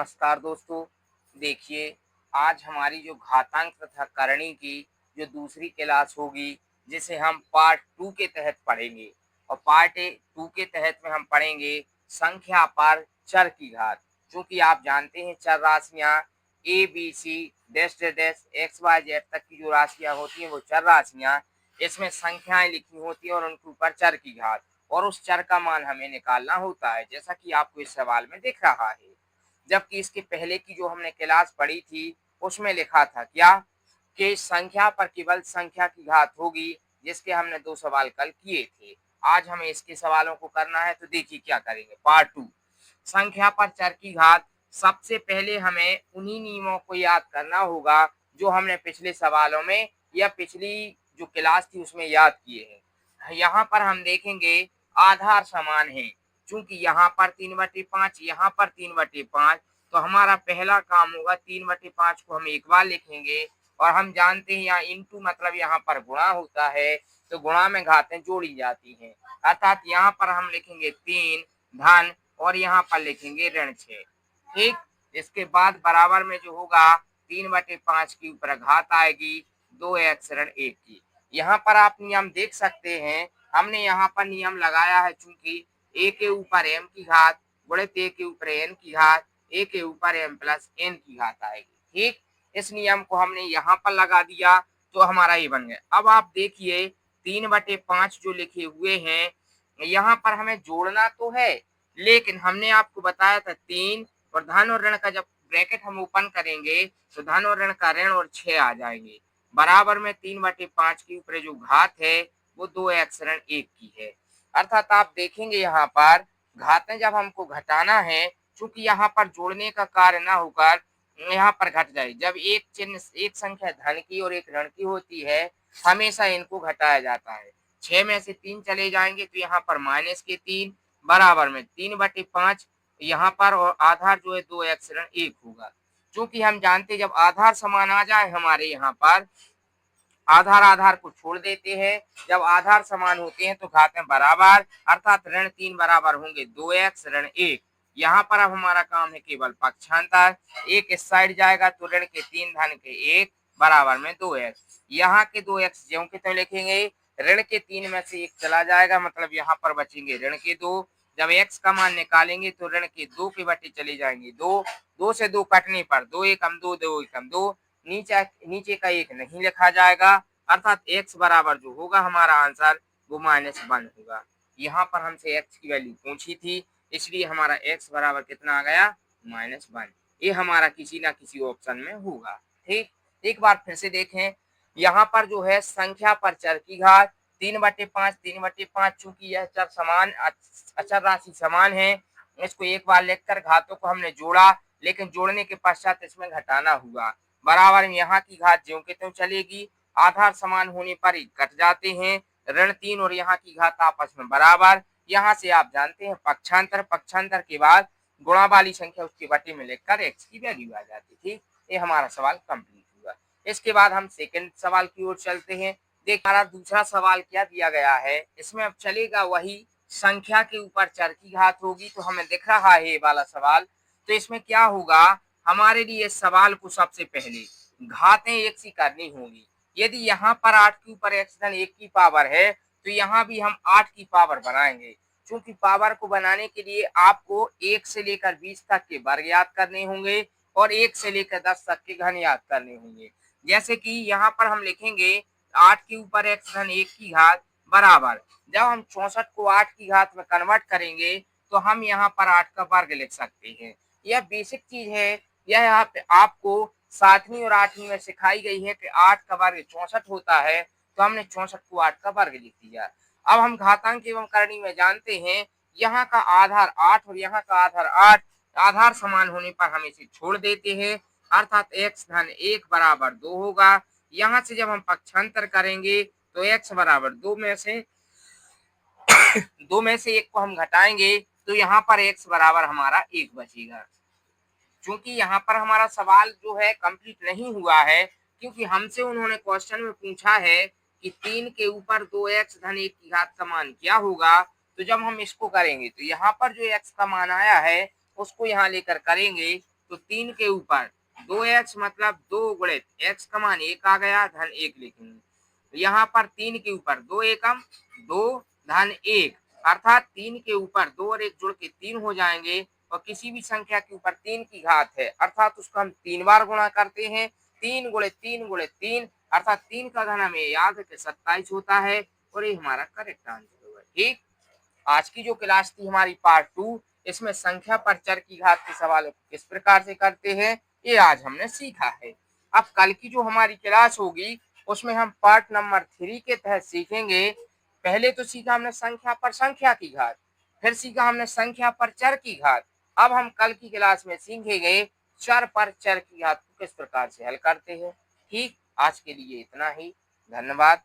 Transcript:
नमस्कार दोस्तों। देखिए, आज हमारी जो घातांक तथा करणी की जो दूसरी क्लास होगी, जिसे हम पार्ट 2 के तहत पढ़ेंगे। और पार्ट 2 के तहत में हम पढ़ेंगे संख्या पर चर की घात। क्योंकि आप जानते हैं चर राशियां A B C dash dash dash X Y Z तक की जो राशियां होती हैं वो चर राशियां, इसमें संख्याएं लिखी होती हैं और उनके ऊपर चर की घात और उस चर का मान हमें निकालना होता है, जैसा कि आपको इस सवाल में दिख रहा है। जबकि इसके पहले की जो हमने क्लास पढ़ी थी उसमें लिखा था क्या कि संख्या पर केवल संख्या की घात होगी, जिसके हमने 2 सवाल कल किए थे। आज हमें इसके सवालों को करना है, तो देखिए क्या करेंगे। पार्ट 2 संख्या पर चर की घात। सबसे पहले हमें उन्हीं नियमों को याद करना होगा जो हमने पिछले सवालों में या पिछली जो क्लास थी उसमें याद किए हैं। यहाँ पर हम देखेंगे आधार समान है। चूंकि यहाँ पर 3/5, यहाँ पर 3/5, तो हमारा पहला काम होगा 3/5 को हम एक बार लिखेंगे। और हम जानते हैं यहाँ इंटू मतलब यहाँ पर गुणा होता है, तो गुणा में घातें जोड़ी जाती हैं। अर्थात यहाँ पर हम लिखेंगे 3 धन और यहाँ पर लिखेंगे ऋण 6। ठीक, इसके बाद बराबर में जो होगा 3/5 की ऊपर घात आएगी 2x ऋण 1 की। यहाँ पर आप नियम देख सकते हैं, हमने यहाँ पर नियम लगाया है। चूंकि ए के ऊपर एम की घात गुणित ए के ऊपर एन की घात ए के ऊपर एम प्लस एन की घात आएगी। ठीक, इस नियम को हमने यहाँ पर लगा दिया तो हमारा ये बन गया। अब आप देखिए 3/5 जो लिखे हुए हैं, यहाँ पर हमें जोड़ना तो है, लेकिन हमने आपको बताया था 3 और धन और ऋण का जब ब्रैकेट हम ओपन करेंगे तो धन और ऋण का ऋण और 6 आ जाएंगे। बराबर में 3/5 के ऊपर जो घात है वो 2x ऋण 1 की है। अर्थात आप देखेंगे यहाँ पर घातें जब हमको घटाना है, चूंकि यहाँ पर जोड़ने का कार्य ना होकर यहाँ पर घट जाए। जब एक चिन्ह एक संख्या धन की और एक ऋण की होती है, हमेशा इनको घटाया जाता है। 6 में से 3 चले जाएंगे तो यहाँ पर -3 बराबर में 3/5 यहाँ पर, और आधार जो है 2x ऋण 1 होगा। चूंकि हम जानते जब आधार समान आ जाए हमारे यहाँ पर आधार आधार को छोड़ देते हैं। जब आधार समान होते हैं तो घातें बराबर, अर्थात ऋण 3 बराबर होंगे 2x ऋण 1। यहाँ पर अब हमारा काम है केवल पक्षांतर। एक इस साइड जाएगा तो ऋण के 3 धन के 1 बराबर में 2x। यहाँ के 2x ज्यों के त्यों लिखेंगे। ऋण के 3 में से 1 चला जाएगा, मतलब यहाँ पर बचेंगे ऋण के 2। जब x का मान निकालेंगे तो ऋण के 2 के बटे चले जाएंगे 2। 2 से 2 कटने पर 2 एकम 2, 2 एकम 2, नीचे का 1 नहीं लिखा जाएगा। अर्थात x बराबर जो होगा हमारा आंसर वो -1 होगा। यहाँ पर हमसे x की वैल्यू पूछी थी, इसलिए हमारा x बराबर कितना आ गया -1। ये हमारा किसी ना किसी ऑप्शन में होगा। ठीक, एक बार फिर से देखें। यहाँ पर जो है संख्या पर चर की घात 3/5 चूंकि यह चर समान अचर राशि समान है, इसको एक बार लिखकर घातों को हमने जोड़ा, लेकिन जोड़ने के पश्चात इसमें घटाना हुआ। बराबर में यहाँ की घात ज्यों के त्यों चलेगी। आधार समान होने पर ही कट जाते हैं। ऋण 3 और यहाँ की घात आपस में बराबर। यहाँ से आप जानते हैं पक्षांतर, पक्षांतर के बाद गुणा वाली संख्या उसके बटे में लिखकर x की वैल्यू आ जाती थी। ये हमारा सवाल कंप्लीट हुआ। इसके बाद हम सेकंड सवाल की ओर चलते हैं। देख हमारा दूसरा सवाल क्या दिया गया है, इसमें अब चलेगा वही संख्या के ऊपर चर की घात होगी। तो हमें दिख रहा है ये वाला सवाल। तो इसमें क्या होगा, हमारे लिए इस सवाल को सबसे पहले घातें एक सी करनी होंगी। यदि यहाँ पर 8 के ऊपर x धन 1 की पावर है तो यहाँ भी हम 8 की पावर बनाएंगे। क्योंकि पावर को बनाने के लिए आपको 1 से लेकर 20 तक के वर्ग याद करने होंगे और 1 से लेकर 10 तक के घन याद करने होंगे। जैसे कि यहाँ पर हम लिखेंगे 8 के ऊपर x धन 1 की घात बराबर, जब हम 64 को 8 की घात में कन्वर्ट करेंगे तो हम यहाँ पर 8 का वर्ग लिख सकते हैं। यह बेसिक चीज है। यह यहाँ पे आपको 7वीं और 8वीं में सिखाई गई है कि 8 का वर्ग 64 होता है, तो हमने 64 को 8 का वर्ग लिख दिया। अब हम घातांक एवं करणी में जानते हैं यहाँ का आधार 8 और यहाँ का आधार 8, आधार समान होने पर हम इसे छोड़ देते हैं। अर्थात x धन 1 बराबर 2 होगा। यहाँ से जब हम पक्षांतर करेंगे तो x बराबर 2 में से 1 को हम घटाएंगे तो यहाँ पर x बराबर हमारा 1 बचेगा। चूंकि यहाँ पर हमारा सवाल जो है कंप्लीट नहीं हुआ है, क्योंकि हमसे उन्होंने क्वेश्चन में पूछा है कि 3 के ऊपर 2x धन 1 की घात का मान क्या होगा। तो जब हम इसको करेंगे तो यहाँ पर जो x का मान आया है उसको यहाँ लेकर करेंगे तो 3 के ऊपर 2x मतलब 2 गुणित x का मान 1 आ गया धन 1 लिखेंगे। यहाँ पर 3 के ऊपर 2 एकम 2 धन 1 अर्थात 3 के ऊपर 2 और 1 जुड़ के 3 हो जाएंगे और किसी भी संख्या के ऊपर 3 की घात है अर्थात उसको हम 3 बार गुणा करते हैं। 3 गुणित 3 गुणित 3 अर्थात 3 का घन हमें याद है कि 27 होता है और ये हमारा करेक्ट आंसर होगा। ठीक, आज की जो क्लास थी हमारी पार्ट 2, इसमें संख्या पर चर की घात के सवालों को किस प्रकार से करते हैं ये आज हमने सीखा है। अब कल की जो हमारी क्लास होगी उसमें हम पार्ट नंबर 3 के तहत सीखेंगे। पहले तो सीखा हमने संख्या पर संख्या की घात, फिर सीखा हमने संख्या पर चर की घात। अब हम कल की क्लास में सीखेंगे चर पर चर की घात को किस प्रकार से हल करते हैं। ठीक, आज के लिए इतना ही। धन्यवाद।